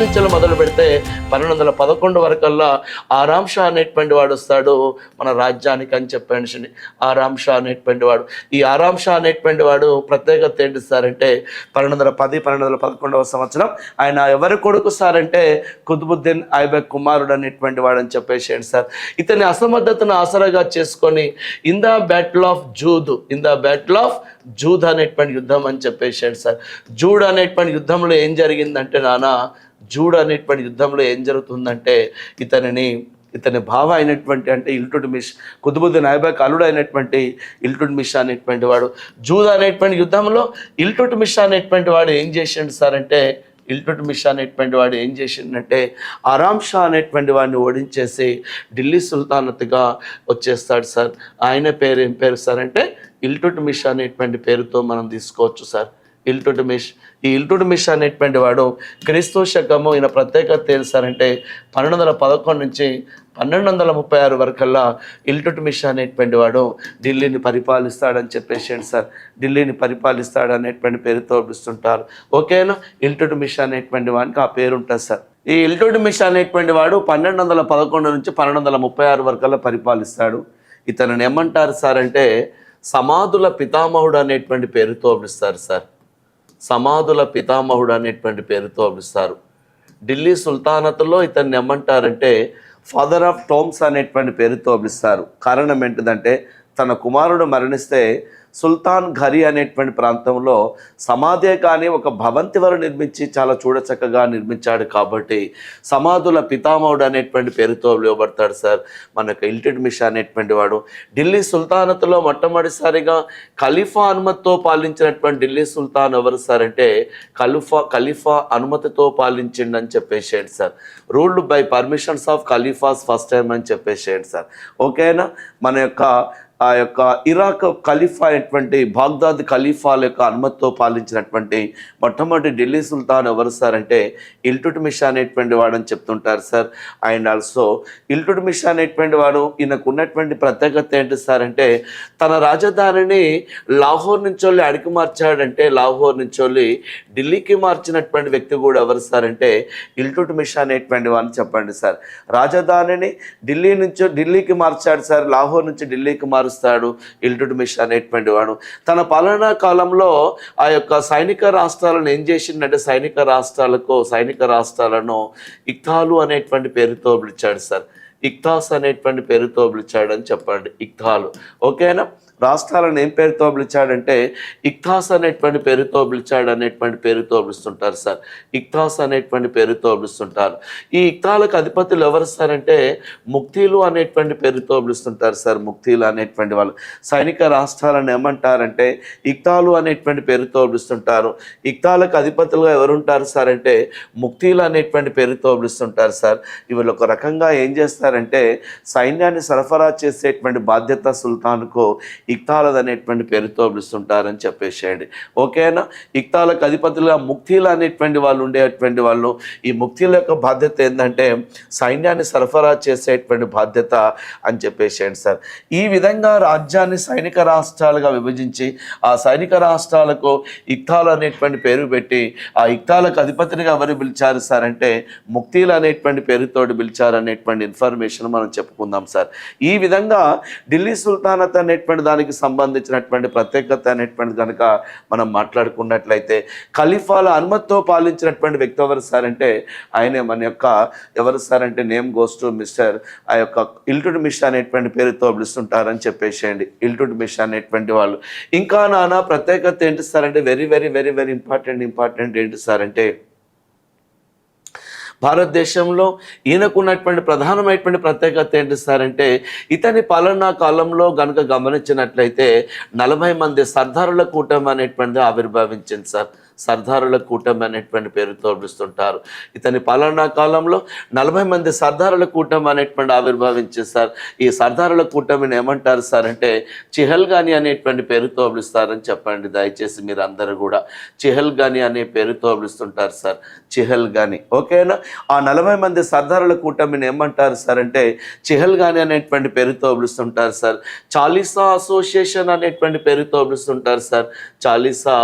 నుంచి మొదలు పెడితే 1211 వరకల్లా ఆరాం షా అనేటువంటి వాడు వస్తాడు మన రాజ్యానికి అని చెప్పండి. ఆరాం షా అనేటువంటి వాడు, ఈ ఆరాం షా అనేటువంటి వాడు ప్రత్యేకత ఏంటి సార్ అంటే 1211 సంవత్సరం ఆయన ఎవరి కొడుకు సార్ అంటే కుతుబుద్దీన్ ఐబక్ కుమారుడు అనేటువంటి వాడు అని చెప్పేసి సార్. ఇతని అసమర్థతను ఆసరాగా చేసుకొని ఇన్ ద బ్యాటిల్ ఆఫ్ జూద్ అనేటువంటి యుద్ధం అని చెప్పేసాడు సార్. జూడ్ అనేటువంటి యుద్ధంలో ఏం జరిగిందంటే జూడ్ అనేటువంటి యుద్ధంలో ఏం జరుగుతుందంటే ఇతని భావ అయినటువంటి అంటే ఇల్టుట్మిష్, కుతుబుద్దీన్ ఐబక్ అల్లుడు అయినటువంటి ఇల్టుట్మిష్ అనేటువంటి వాడు జూద్ అనేటువంటి యుద్ధంలో ఇల్టుట్మిష్ అనేటువంటి వాడు ఏం చేసిండు సార్ అంటే ఇల్టుట్మిష్ అనేటువంటి వాడు ఏం చేసిండంటే ఆరాం షా అనేటువంటి వాడిని ఓడించేసి ఢిల్లీ సుల్తానత్గా వచ్చేస్తాడు సార్. ఆయన పేరు ఏం పేరు సార్ అంటే ఇల్టుట్మిష్ అనేటువంటి పేరుతో మనం తీసుకోవచ్చు సార్. ఈ ఇల్టుట్మిష్ అనేటువంటి వాడు క్రీస్తు శకము ఈయన ప్రత్యేకత తెలుసారంటే 1211 నుంచి 1236 వరకల్లా ఇల్టుట్మిష్ అనేటువంటి వాడు ఢిల్లీని పరిపాలిస్తాడని చెప్పేసి సార్. ఢిల్లీని పరిపాలిస్తాడు అనేటువంటి పేరుతో పిలుస్తుంటారు. ఓకేనా, ఇల్టుట్మిష్ అనేటువంటి వాడికి ఆ పేరు ఉంటుంది సార్. ఈ ఇల్టుట్మిష్ అనేటువంటి వాడు 1211 నుంచి 1236 వరకల్లా పరిపాలిస్తాడు. ఇతను ఏమంటారు సార్ అంటే సమాధుల పితామహుడు అనేటువంటి పేరుతో పిలుస్తారు సార్. సమాధుల పితామహుడు అనేటువంటి పేరుతో పిలుస్తారు. ఢిల్లీ సుల్తానత్లో ఇతన్ని ఏమంటారంటే ఫాదర్ ఆఫ్ టోమ్స్ అనేటువంటి పేరుతో పిలుస్తారు. కారణం ఏంటిదంటే తన కుమారుడు మరణిస్తే సుల్తాన్ ఘరీ అనేటువంటి ప్రాంతంలో సమాధే కానీ ఒక భవంతి వరకు నిర్మించి చాలా చూడచక్కగా నిర్మించాడు కాబట్టి సమాధుల పితామహుడు అనేటువంటి పేరుతో పిలువబడతాడు సార్. మనకు ఇల్టుట్మిష్ అనేటువంటి వాడు ఢిల్లీ సుల్తానత్లో మొట్టమొదటిసారిగా ఖలీఫా అనుమతితో పాలించినటువంటి ఢిల్లీ సుల్తాన్ ఎవరు సార్ అంటే ఖలీఫా అనుమతితో పాలించిండని చెప్పేసేయండి sir. Ruled by permissions of khalifas first time అని చెప్పేసేయండి సార్. ఓకేనా, మన ఆ యొక్క ఇరాక్ ఖలీఫా అయినటువంటి బాగ్దాద్ ఖలీఫాల యొక్క అనుమతితో పాలించినటువంటి మొట్టమొదటి ఢిల్లీ సుల్తాన్ ఎవరు సార్ అంటే ఇల్టుట్మిష్ అనేటువంటి వాడు అని చెప్తుంటారు సార్. అండ్ ఆల్సో ఇల్టుట్మిష్ అనేటువంటి వాడు ఈయనకు ఉన్నటువంటి ప్రత్యేకత ఏంటి సార్ అంటే తన రాజధానిని లాహోర్ నుంచి అడిగి మార్చాడంటే లాహోర్ నుంచి ఢిల్లీకి మార్చినటువంటి వ్యక్తి కూడా ఎవరు సార్ అంటే ఇల్టుట్మిష్ అనేటువంటి వాడిని చెప్పండి సార్. రాజధానిని ఢిల్లీకి మార్చాడు సార్, లాహోర్ నుంచి ఢిల్లీకి మారుస్తాడు ఇల్టుట్మిష్ అనేటువంటి వాడు. తన పాలనా కాలంలో ఆ యొక్క సైనిక రాష్ట్రాలను ఏం చేసిందంటే సైనిక రాష్ట్రాలను ఇక్తాలు అనేటువంటి పేరుతో పిలిచాడు సార్. ఇక్తాస్ అనేటువంటి పేరుతో పిలిచాడు అని చెప్పండి. ఇక్తాలు, ఓకేనా. రాష్ట్రాలను ఏం పేరుతో పిలిచాడంటే ఇక్తాస్ అనేటువంటి పేరుతో పిలిచాడు అనేటువంటి పేరుతో పిలుస్తుంటారు సార్. ఇక్తాస్ అనేటువంటి పేరుతో పిలుస్తుంటారు. ఈ ఇక్తాలకు అధిపతులు ఎవరు సార్ అంటే ముక్తీలు అనేటువంటి పేరుతో పిలుస్తుంటారు సార్. ముక్తీలు అనేటువంటి వాళ్ళు సైనిక రాష్ట్రాలను ఏమంటారంటే ఇక్తాలు అనేటువంటి పేరుతో పిలుస్తుంటారు. ఇక్తాలకు అధిపతులుగా ఎవరుంటారు సార్ అంటే ముక్తీలు అనేటువంటి పేరుతో పిలుస్తుంటారు సార్. వీళ్ళు ఒక రకంగా ఏం చేస్తారంటే సైన్యాన్ని సరఫరా చేసేటువంటి బాధ్యత సుల్తాన్కు ఇక్తాలద్ అనేటువంటి పేరుతో పిలుస్తుంటారని చెప్పేసేయండి. ఓకేనా, ఇక్తాలకు అధిపతులుగా ముక్తీలు అనేటువంటి వాళ్ళు ఉండేటువంటి వాళ్ళు. ఈ ముక్తీల యొక్క బాధ్యత ఏంటంటే సైన్యాన్ని సరఫరా చేసేటువంటి బాధ్యత అని చెప్పేసేయండి సార్. ఈ విధంగా రాజ్యాన్ని సైనిక రాష్ట్రాలుగా విభజించి ఆ సైనిక రాష్ట్రాలకు ఇక్తాలు అనేటువంటి పేరు పెట్టి ఆ ఇక్తాలకు అధిపతినిగా ఎవరు పిలిచారు సార్ అంటే ముక్తీలు అనేటువంటి పేరుతోటి పిలిచారు అనేటువంటి ఇన్ఫర్మేషన్ మనం చెప్పుకుందాం సార్. ఈ విధంగా ఢిల్లీ సుల్తానత్ అనేటువంటి దానికి సంబంధించినటువంటి ప్రత్యేకత అనేటువంటి కనుక మనం మాట్లాడుకున్నట్లయితే ఖలీఫాల అనుమతితో పాలించినటువంటి వ్యక్తి ఎవరు సార్ అంటే ఆయనే మన యొక్క ఎవరు సార్ అంటే నేమ్ గోస్ టు మిస్టర్ ఆ యొక్క ఇల్టుట్మిష్ అనేటువంటి పేరుతో పిలుస్తుంటారని చెప్పేసేయండి. ఇల్టుట్మిష్ అనేటువంటి వాళ్ళు. ఇంకా ప్రత్యేకత ఏంటి సార్ అంటే very very very very important ఏంటి సార్ అంటే భారతదేశంలో ఈయనకున్నటువంటి ప్రధానమైనటువంటి ప్రత్యేకత ఏంటి సార్ అంటే ఇతని పాలనా కాలంలో కనుక గమనించినట్లయితే 40 మంది సర్దారుల కూటమి అనేటువంటిది ఆవిర్భవించింది సార్. సర్దారుల కూటమి అనేటువంటి పేరుతో పిలుస్తుంటారు. ఇతని పాలనా కాలంలో 40 మంది సర్దారుల కూటమి అనేటువంటి ఆవిర్భవించింది సార్. ఈ సర్దారుల కూటమిని ఏమంటారు సార్ అంటే చిహల్గాని అనేటువంటి పేరుతో పిలుస్తారని చెప్పండి దయచేసి మీరు అందరూ కూడా. చిహల్గాని అనే పేరుతో పిలుస్తుంటారు సార్. చిహల్గాని, ఓకేనా. ఆ 40 మంది సర్దారుల కూటమిని ఏమంటారు సార్ అంటే చిహల్గాని అనేటువంటి పేరుతో పిలుస్తుంటారు సార్. చాలీసా అసోసియేషన్ అనేటువంటి పేరుతో పిలుస్తుంటారు సార్. చాలీసా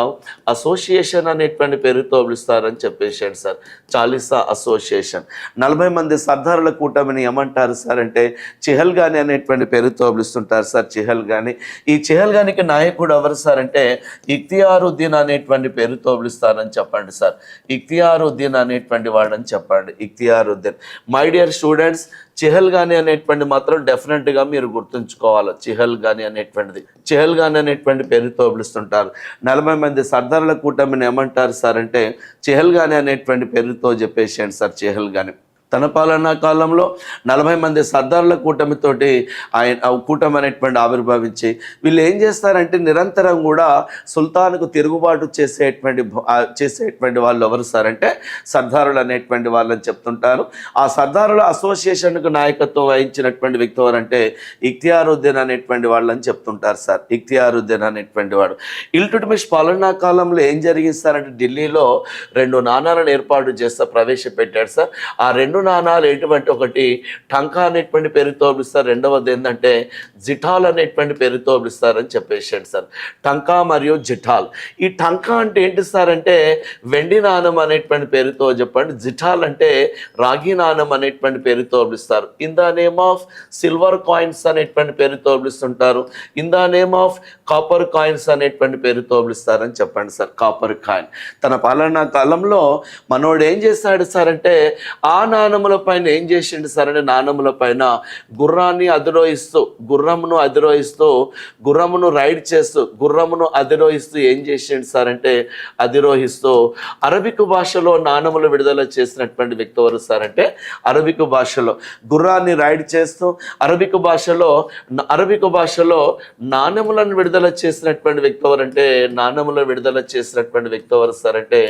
అసోసియేషన్ అసోసియేషన్ అనేటువంటి పేరుతో పిలుస్తారని చెప్పేసాడు సార్. చాలీసా అసోసియేషన్. 40 మంది సర్దారుల కూటమిని ఏమంటారు సార్ అంటే చిహల్గాని అనేటువంటి పేరుతో పిలుస్తుంటారు సార్. చిహల్గాని. ఈ చిహల్గానికి నాయకుడు ఎవరు సార్ అంటే ఇఖ్తియారుద్దీన్ అనేటువంటి పేరుతో పిలుస్తారని చెప్పండి సార్. ఇఖ్తియారుద్దీన్ అనేటువంటి వాడని చెప్పండి. ఇఖ్తియారుద్దీన్. మై డియర్ స్టూడెంట్స్, చిహల్గాని అనేటువంటి మాత్రం డెఫినెట్గా మీరు గుర్తుంచుకోవాలి. చిహల్గాని అనేటువంటిది చిహల్గాని అనేటువంటి పేరుతో పిలుస్తుంటారు. 40 మంది సర్దారుల కూటమిని ఏమంటారు సార్ అంటే చిహల్గాని అనేటువంటి పేరుతో చెప్పేసాడు సార్. చిహల్గాని తన పాలనా కాలంలో 40 మంది సర్దారుల కూటమితోటి ఆయన కూటమి అనేటువంటి ఆవిర్భవించి వీళ్ళు ఏం చేస్తారంటే నిరంతరం కూడా సుల్తాన్కు తిరుగుబాటు చేసేటువంటి వాళ్ళు ఎవరు సార్ అంటే సర్దారులు అనేటువంటి వాళ్ళని చెప్తుంటారు. ఆ సర్దారుల అసోసియేషన్కు నాయకత్వం వహించినటువంటి వ్యక్తి ఎవరంటే ఇఖ్తియారుద్దీన్ అనేటువంటి వాళ్ళని చెప్తుంటారు సార్. ఇఖ్తియారుద్దీన్ అనేటువంటి వాడు. ఇల్టుట్మిష్ పాలనా కాలంలో ఏం జరిగింది సార్ అంటే ఢిల్లీలో 2 నాణాలను ఏర్పాటు చేస్తా ప్రవేశపెట్టాడు సార్. ఆ 2 నాణాలు ఏంటంటే ఒకటి టంకా అనేటువంటి పేరుతో పిలుస్తారు, రెండవది ఏంటంటే జిఠాల్ అనేటువంటి పేరుతో పిలుస్తారని చెప్పేసాడు సార్. టంకా మరియు జిఠాల్. ఈ టంకా అంటే ఏంటి సార్ అంటే వెండి నాణం అనేటువంటి పేరుతో చెప్పండి. జిఠాల్ అంటే రాగి నాణం అనేటువంటి పేరుతో పిలుస్తారు. In the name of silver coins అనేటువంటి పేరుతో పిలుస్తుంటారు. In the name of copper coins అనేటువంటి పేరుతో పిలుస్తారని చెప్పండి సార్. Copper coin. తన పాలనా కాలంలో మనోడు ఏం చేస్తాడు సార్ అంటే ఆ నాణముల పైన ఏం చేసిండు సార్ అంటే నాణముల పైన గుర్రాన్ని అధిరోహిస్తూ గుర్రమును రైడ్ చేస్తూ గుర్రమును అధిరోహిస్తూ ఏం చేసిండు సార్ అంటే అధిరోహిస్తూ అరబిక్ భాషలో నాణములు విడుదల చేసినటువంటి వ్యక్తి ఎవరు సార్ అంటే అరబిక్ భాషలో గుర్రాన్ని రైడ్ చేస్తూ అరబిక్ భాషలో నాణములను విడుదల చేసినటువంటి వ్యక్తి ఎవరంటే నాణములను విడుదల చేసినటువంటి వ్యక్తి ఎవరు సార్ అంటే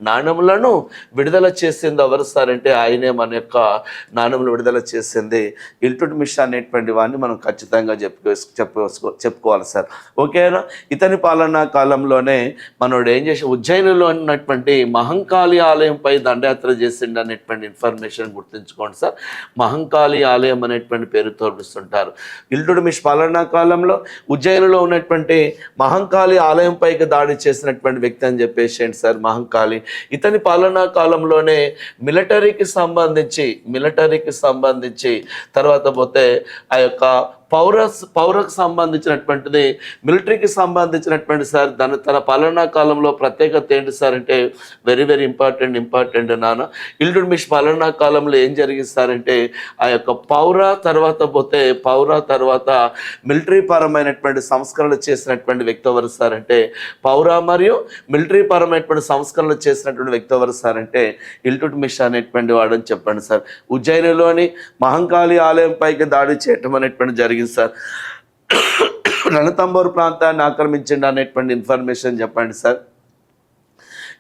నాణములను విడుదల చేసింది ఎవరు సార్ అంటే ఆయనే మన యొక్క నాణములు విడుదల చేసింది ఇల్టుట్మిష్ అనేటువంటి వాడిని మనం ఖచ్చితంగా చెప్పుకోవాలి సార్. ఓకేనా. ఇతని పాలనా కాలంలోనే మనోడు ఏం చేసి ఉజ్జయినిలో ఉన్నటువంటి మహంకాళి ఆలయంపై దండయాత్ర చేసిండు అనేటువంటి ఇన్ఫర్మేషన్ గుర్తుంచుకోండి సార్. మహంకాళి ఆలయం అనేటువంటి పేరుతో పిలుస్తుంటారు. ఇల్టుట్మిష్ పాలనా కాలంలో ఉజ్జయినిలో ఉన్నటువంటి మహంకాళి ఆలయంపైకి దాడి చేసినటువంటి వ్యక్తి అని చెప్పేసి సార్ మహంకాళి. ఇతని పాలనా కాలంలోనే మిలిటరీకి సంబంధించి తర్వాత పోతే ఆ యొక్క పౌరకు సంబంధించినటువంటిది మిలిటరీకి సంబంధించినటువంటి సార్ తన పాలనా కాలంలో ప్రత్యేకత ఏంటి సార్ అంటే వెరీ వెరీ ఇంపార్టెంట్ నాన్న. ఇల్టుట్మిష్ పాలనా కాలంలో ఏం జరిగింది సార్ అంటే ఆ యొక్క తర్వాత మిలిటరీ పరమైనటువంటి సంస్కరణలు చేసినటువంటి వ్యక్తి ఎవరు సార్ అంటే మరియు మిలిటరీ పరమైనటువంటి సంస్కరణలు చేసినటువంటి వ్యక్తి ఎవరు సార్ అంటే ఇల్టుట్మిష్ అనేటువంటి వాడని చెప్పండి సార్. ఉజ్జయినిలోని మహంకాళి ఆలయం పైకి దాడి చేయటం అనేటువంటి జరిగింది సార్. రణతంబోర్ ప్రాంతాన్ని ఆక్రమించండి అనేటువంటి ఇన్ఫర్మేషన్ చెప్పండి సార్.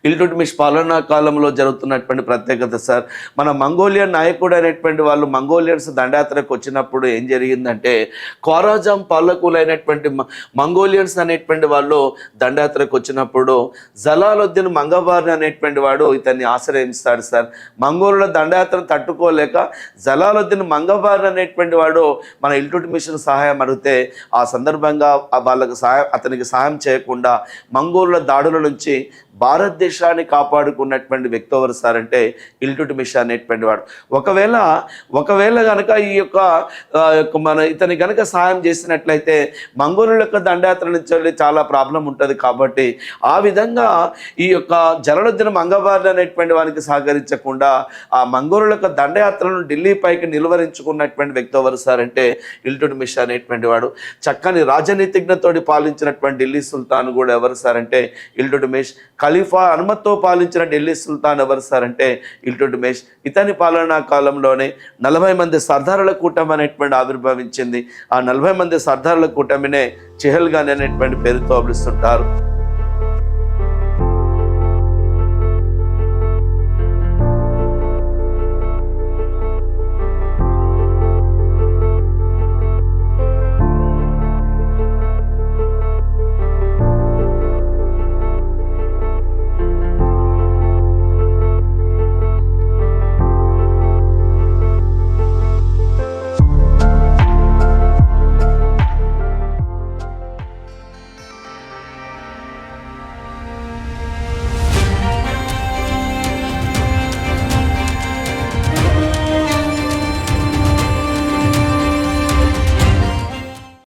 ఇల్టుట్మిష్ పాలనా కాలంలో జరుగుతున్నటువంటి ప్రత్యేకత సార్. మన మంగోలియన్ నాయకుడు అనేటువంటి వాళ్ళు మంగోలియన్స్ దండయాత్రకు వచ్చినప్పుడు ఏం జరిగిందంటే ఖోరాజం పాలకులైనటువంటి మంగోలియన్స్ అనేటువంటి వాళ్ళు దండయాత్రకు వచ్చినప్పుడు జలాలుద్దీన్ మంగబార్ అనేటువంటి వాడు ఇతన్ని ఆశ్రయిస్తాడు సార్. మంగోలుల దండయాత్రను తట్టుకోలేక జలాలుద్దీన్ మంగబార్ అనేటువంటి వాడు మన ఇల్టుట్మిష్ను సహాయం అడిగితే ఆ సందర్భంగా అతనికి సహాయం చేయకుండా మంగోలుల దాడుల నుంచి భారతదేశాన్ని కాపాడుకున్నటువంటి వ్యక్తి ఎవరు సార్ అంటే ఇల్టుట్మిష్ అనేటువంటి వాడు. ఒకవేళ కనుక ఈ యొక్క ఇతని కనుక సహాయం చేసినట్లయితే మంగోలుల యొక్క దండయాత్ర నుంచి చాలా ప్రాబ్లం ఉంటుంది. కాబట్టి ఆ విధంగా ఈ యొక్క జలాలుద్దీన్ మంగబార్ అనేటువంటి వానికి సహకరించకుండా ఆ మంగోలుల యొక్క దండయాత్రను ఢిల్లీ పైకి నిలువరించుకున్నటువంటి వ్యక్తి ఎవరు సార్ అంటే ఇల్టుట్మిష్ అనేటువంటి వాడు. చక్కని రాజనీతిజ్ఞతోటి పాలించినటువంటి ఢిల్లీ సుల్తాన్ కూడా ఎవరు సార్ అంటే ఇల్టుట్మిష్. ఖలీఫా అనుమతితో పాలించిన ఢిల్లీ సుల్తాన్ ఎవరు సార్ అంటే ఇల్టుట్మిష్. ఇతని పాలనా కాలంలోనే 40 మంది సర్దారుల కూటమి అనేటువంటి ఆవిర్భవించింది. ఆ 40 మంది సర్దారుల కూటమినే చిహల్గాని అనేటువంటి పేరుతో పిలుస్తుంటారు.